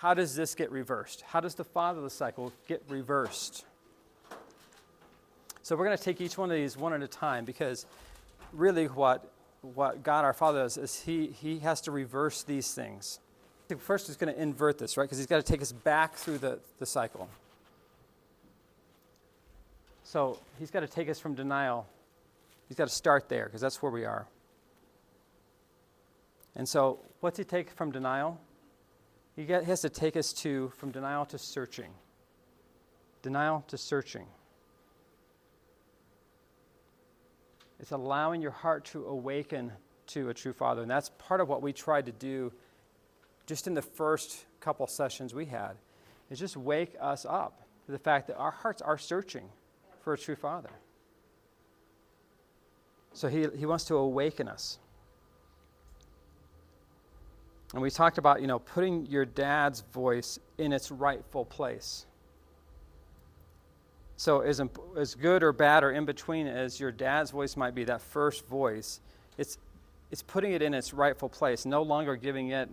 how does this get reversed? How does the fatherless cycle get reversed? So we're going to take each one of these one at a time, because really what God our Father does is he has to reverse these things. First he's going to invert this, right? Because he's got to take us back through the cycle. So he's got to take us from denial. He's got to start there, because that's where we are. And so what's he take from denial? He has to take us from denial to searching. Denial to searching. It's allowing your heart to awaken to a true Father. And that's part of what we tried to do just in the first couple sessions we had, is just wake us up to the fact that our hearts are searching for a true Father. So he wants to awaken us. And we talked about, putting your dad's voice in its rightful place. So as good or bad or in between as your dad's voice might be, that first voice, it's putting it in its rightful place, no longer giving it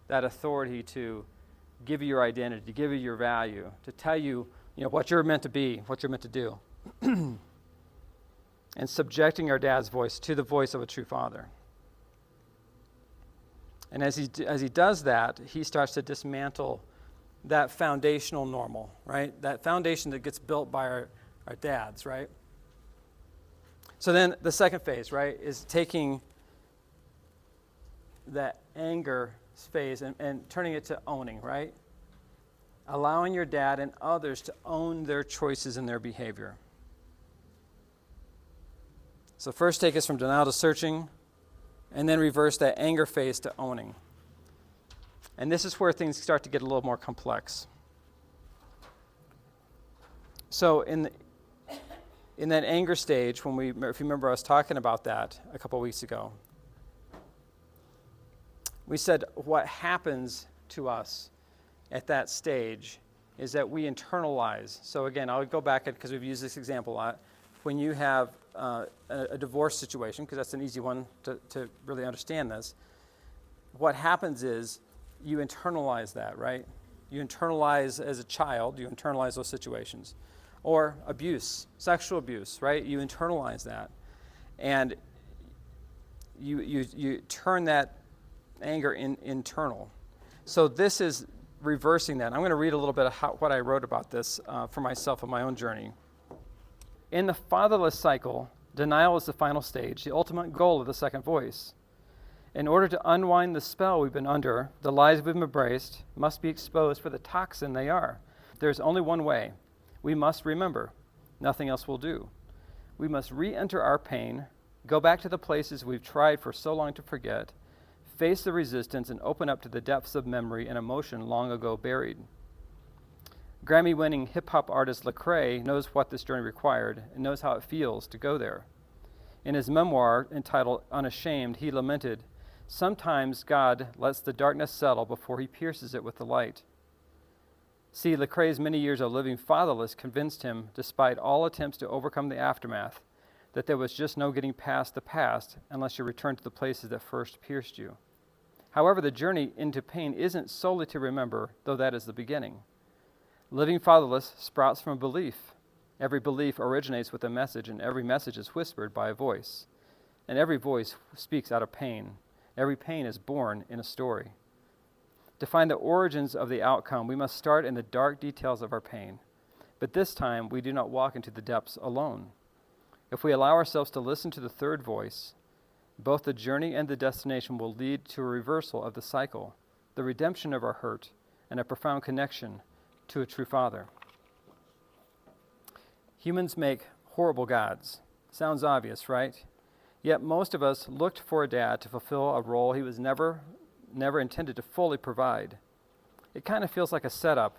that authority to give you your identity, to give you your value, to tell you, what you're meant to be, what you're meant to do. And subjecting our dad's voice to the voice of a true Father. And as he does that, he starts to dismantle that foundational normal, right? That foundation that gets built by our dads, right? So then the second phase, right, is taking that anger phase and turning it to owning, right? Allowing your dad and others to own their choices and their behavior. So first take us from denial to searching, and then reverse that anger phase to owning. And this is where things start to get a little more complex. So in that anger stage, if you remember us talking about that a couple weeks ago, we said what happens to us at that stage is that we internalize. So again, I'll go back because we've used this example a lot. When you have a divorce situation, because that's an easy one to really understand this, what happens is you internalize that, right? You internalize as a child, you internalize those situations. Or abuse, sexual abuse, right? You internalize that. And you turn that anger internal. So this is reversing that. I'm going to read a little bit of what I wrote about this for myself in my own journey. In the fatherless cycle, denial is the final stage, the ultimate goal of the second voice. In order to unwind the spell we've been under, the lies we've embraced must be exposed for the toxin they are. There's only one way. We must remember. Nothing else will do. We must re-enter our pain, go back to the places we've tried for so long to forget, face the resistance, and open up to the depths of memory and emotion long ago buried. Grammy-winning hip-hop artist Lecrae knows what this journey required and knows how it feels to go there. In his memoir entitled Unashamed, he lamented, "Sometimes God lets the darkness settle before he pierces it with the light." See, Lecrae's many years of living fatherless convinced him, despite all attempts to overcome the aftermath, that there was just no getting past the past unless you returned to the places that first pierced you. However, the journey into pain isn't solely to remember, though that is the beginning. Living fatherless sprouts from a belief. Every belief originates with a message, and every message is whispered by a voice. And every voice speaks out of pain. Every pain is born in a story. To find the origins of the outcome, we must start in the dark details of our pain. But this time, we do not walk into the depths alone. If we allow ourselves to listen to the third voice, both the journey and the destination will lead to a reversal of the cycle, the redemption of our hurt, and a profound connection to a true Father. Humans make horrible gods. Sounds obvious, right? Yet most of us looked for a dad to fulfill a role he was never intended to fully provide. It kind of feels like a setup.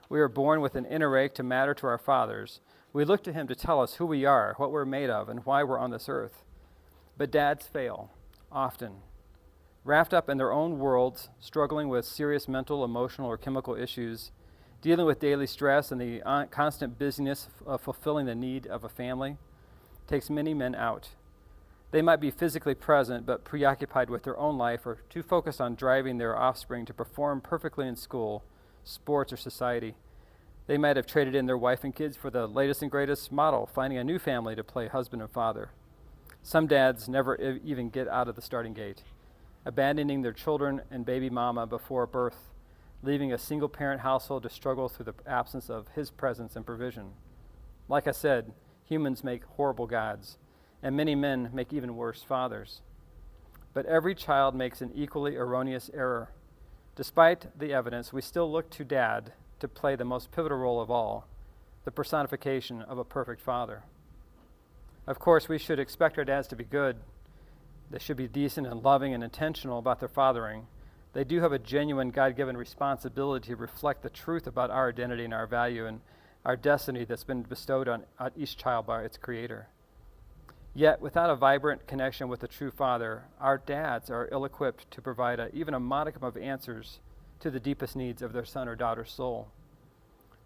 We are born with an inner ache to matter to our fathers. We look to him to tell us who we are, what we're made of, and why we're on this earth. But dads fail, often. Wrapped up in their own worlds, struggling with serious mental, emotional, or chemical issues, dealing with daily stress and the constant busyness of fulfilling the need of a family, takes many men out. They might be physically present, but preoccupied with their own life or too focused on driving their offspring to perform perfectly in school sports, or society. They might have traded in their wife and kids for the latest and greatest model, finding a new family to play husband and father. Some dads never even get out of the starting gate, abandoning their children and baby mama before birth, leaving a single-parent household to struggle through the absence of his presence and provision. Like I said, humans make horrible gods, and many men make even worse fathers. But every child makes an equally erroneous error. Despite the evidence, we still look to Dad to play the most pivotal role of all, the personification of a perfect father. Of course, we should expect our dads to be good. They should be decent and loving and intentional about their fathering. They do have a genuine God-given responsibility to reflect the truth about our identity and our value and our destiny that's been bestowed on each child by its Creator. Yet, without a vibrant connection with the true Father, our dads are ill-equipped to provide even a modicum of answers to the deepest needs of their son or daughter's soul.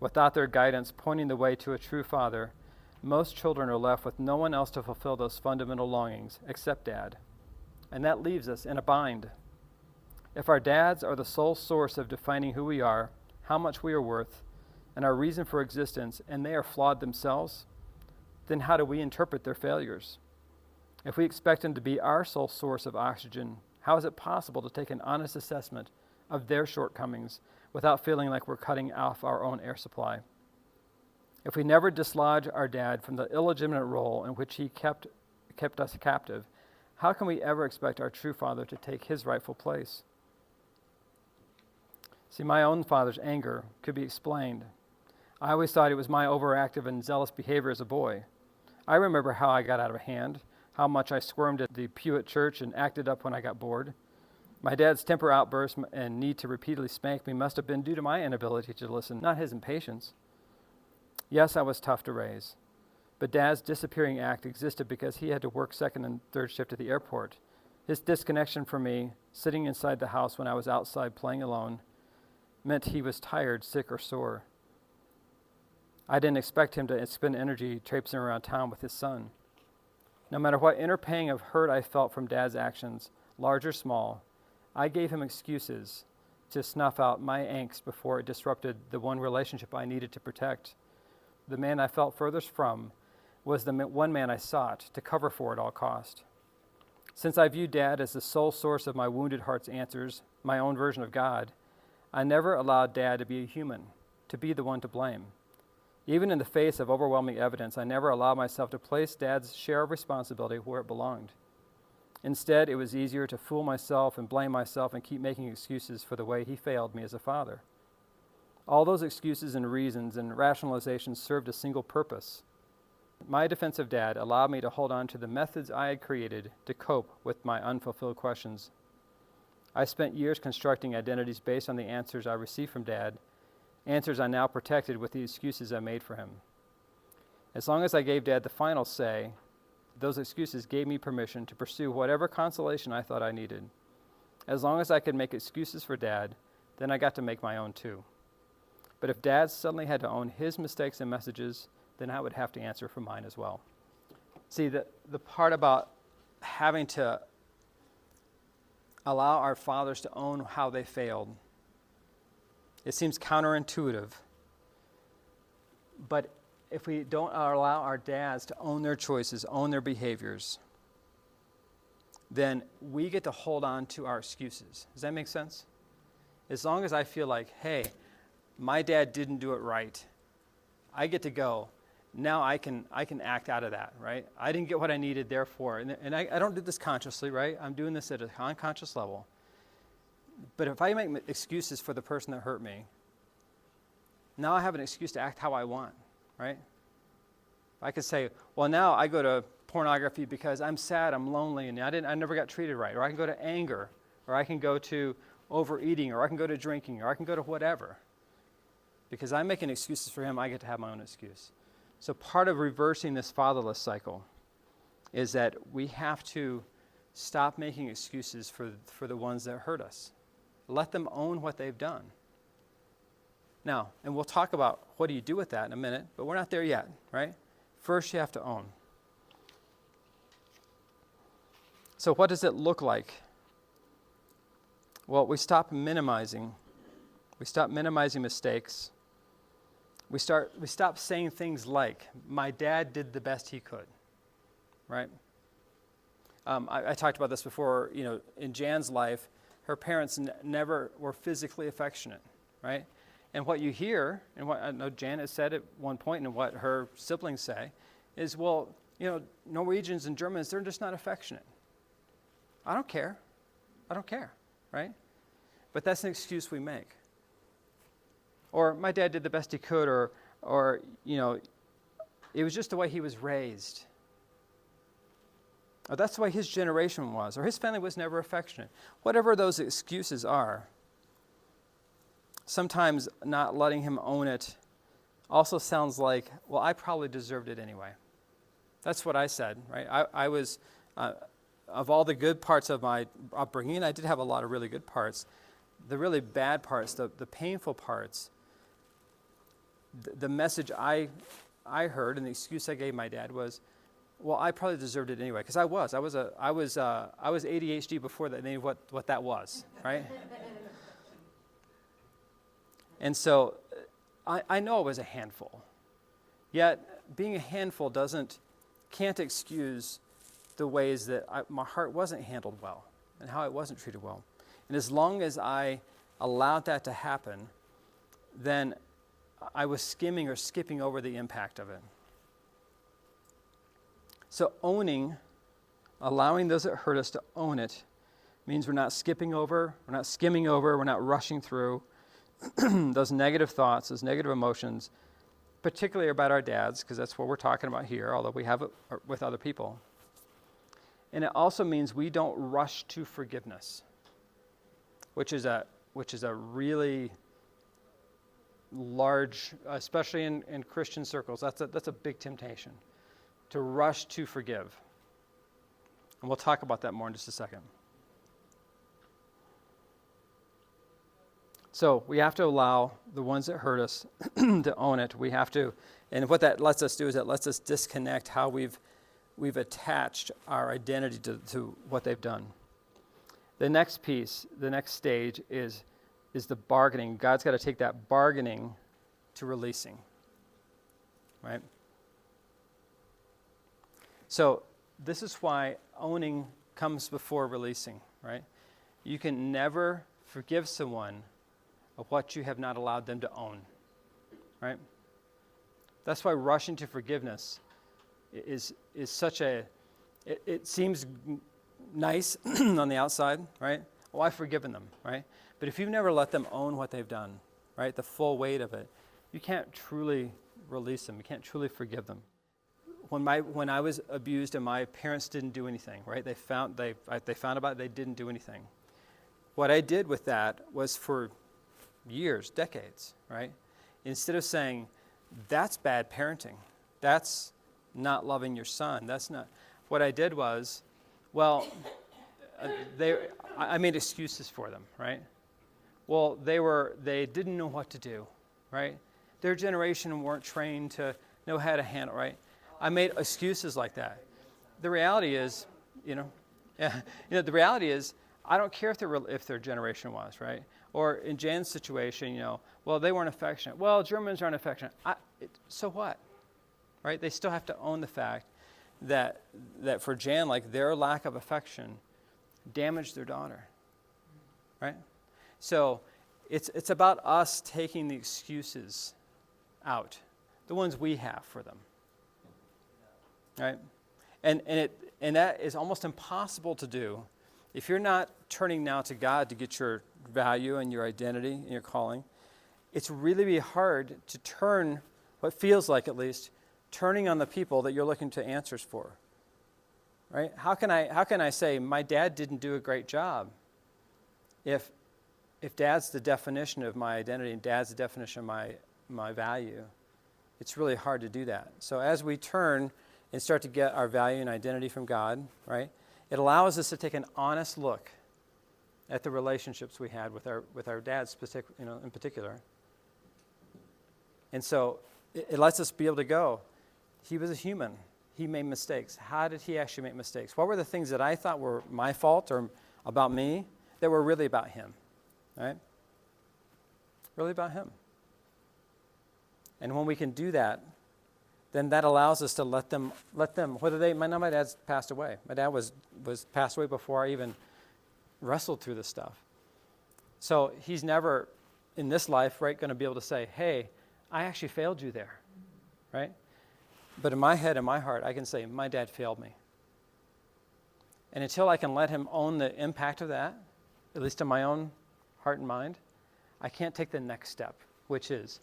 Without their guidance pointing the way to a true Father, most children are left with no one else to fulfill those fundamental longings except Dad. And that leaves us in a bind. If our dads are the sole source of defining who we are, how much we are worth, and our reason for existence, and they are flawed themselves, then how do we interpret their failures? If we expect them to be our sole source of oxygen, how is it possible to take an honest assessment of their shortcomings without feeling like we're cutting off our own air supply? If we never dislodge our dad from the illegitimate role in which he kept us captive, how can we ever expect our true Father to take his rightful place? See, my own father's anger could be explained. I always thought it was my overactive and zealous behavior as a boy. I remember how I got out of hand, how much I squirmed at the pew at church and acted up when I got bored. My dad's temper outbursts and need to repeatedly spank me must have been due to my inability to listen, not his impatience. Yes, I was tough to raise, but Dad's disappearing act existed because he had to work second and third shift at the airport. His disconnection from me, sitting inside the house when I was outside playing alone, meant he was tired, sick, or sore. I didn't expect him to spend energy traipsing around town with his son. No matter what inner pang of hurt I felt from Dad's actions, large or small, I gave him excuses to snuff out my angst before it disrupted the one relationship I needed to protect. The man I felt furthest from was the one man I sought to cover for at all cost. Since I viewed Dad as the sole source of my wounded heart's answers, my own version of God, I never allowed Dad to be a human, to be the one to blame. Even in the face of overwhelming evidence, I never allowed myself to place Dad's share of responsibility where it belonged. Instead, it was easier to fool myself and blame myself and keep making excuses for the way he failed me as a father. All those excuses and reasons and rationalizations served a single purpose. My defensive dad allowed me to hold on to the methods I had created to cope with my unfulfilled questions. I spent years constructing identities based on the answers I received from Dad, answers I now protected with the excuses I made for him. As long as I gave Dad the final say, those excuses gave me permission to pursue whatever consolation I thought I needed. As long as I could make excuses for Dad, then I got to make my own too. But if Dad suddenly had to own his mistakes and messages, then I would have to answer for mine as well. See, the part about having to allow our fathers to own how they failed, it seems counterintuitive. But if we don't allow our dads to own their choices, own their behaviors, then we get to hold on to our excuses. Does that make sense? As long as I feel like, hey, my dad didn't do it right, I get to go. Now I can act out of that, right? I didn't get what I needed, therefore. And I don't do this consciously, right? I'm doing this at an unconscious level. But if I make excuses for the person that hurt me, now I have an excuse to act how I want, right? I could say, well, now I go to pornography because I'm sad, I'm lonely, and I never got treated right. Or I can go to anger, or I can go to overeating, or I can go to drinking, or I can go to whatever. Because I'm making excuses for him, I get to have my own excuse. So part of reversing this fatherless cycle is that we have to stop making excuses for the ones that hurt us. Let them own what they've done. Now, and we'll talk about what do you do with that in a minute, but we're not there yet, right? First, you have to own. So what does it look like? Well, we stop minimizing We stop minimizing mistakes. We stop saying things like, my dad did the best he could, right? I talked about this before, in Jan's life, her parents never were physically affectionate, right? And what you hear, and what I know Jan has said at one point, and what her siblings say, is, well, Norwegians and Germans, they're just not affectionate. I don't care, right? But that's an excuse we make. Or my dad did the best he could, or it was just the way he was raised. Or that's the way his generation was, or his family was never affectionate. Whatever those excuses are, sometimes not letting him own it also sounds like, well, I probably deserved it anyway. That's what I said, right? I was, of all the good parts of my upbringing, I did have a lot of really good parts. The really bad parts, the painful parts, the message I heard and the excuse I gave my dad was, well, I probably deserved it anyway, because I was ADHD before that. They knew what that was, right? And so I know it was a handful. Yet being a handful can't excuse the ways that my heart wasn't handled well and how I wasn't treated well. And as long as I allowed that to happen, then I was skimming or skipping over the impact of it. So allowing those that hurt us to own it, means we're not skipping over, we're not skimming over, we're not rushing through those negative thoughts, those negative emotions, particularly about our dads, because that's what we're talking about here, although we have it with other people. And it also means we don't rush to forgiveness, which is a really large, especially in Christian circles, that's a big temptation, to rush to forgive. And we'll talk about that more in just a second. So we have to allow the ones that hurt us to own it. We have to, and what that lets us do is that lets us disconnect how we've attached our identity to what they've done. The next piece, the next stage is the bargaining. God's got to take that bargaining to releasing, right? So this is why owning comes before releasing, right? You can never forgive someone of what you have not allowed them to own, right? That's why rushing to forgiveness is such it seems nice on the outside, right? Oh, I've forgiven them, right? But if you've never let them own what they've done, right, the full weight of it, you can't truly release them. You can't truly forgive them. When I was abused and my parents didn't do anything, right? They found about it, they didn't do anything. What I did with that was for years, decades, right? Instead of saying, that's bad parenting, that's not loving your son, that's not, what I did was, well, I made excuses for them, right? Well, they didn't know what to do, right? Their generation weren't trained to know how to handle, right? I made excuses like that. The reality is, the reality is, I don't care if their generation was, right? Or in Jan's situation, well, they weren't affectionate. Well, Germans aren't affectionate. So what, right? They still have to own the fact that for Jan, like their lack of affection damaged their daughter, right? So it's about us taking the excuses out, the ones we have for them, right? And that is almost impossible to do if you're not turning now to God to get your value and your identity and your calling. It's really hard to turn, what feels like at least, turning on the people that you're looking to answers for, right? How can I say my dad didn't do a great job if dad's the definition of my identity and dad's the definition of my value? It's really hard to do that. So as we turn and start to get our value and identity from God, right, it allows us to take an honest look at the relationships we had with our dads, in particular. And so it lets us be able to go, he was a human. He made mistakes. How did he actually make mistakes? What were the things that I thought were my fault or about me that were really about him, right? really about him. And when we can do that, then that allows us to let them, whether my dad's passed away. My dad was passed away before I even wrestled through this stuff. So he's never, in this life, right, going to be able to say, hey, I actually failed you there, right? But in my head, in my heart, I can say, my dad failed me. And until I can let him own the impact of that, at least in my own heart and mind, I can't take the next step, which is,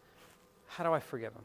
how do I forgive him?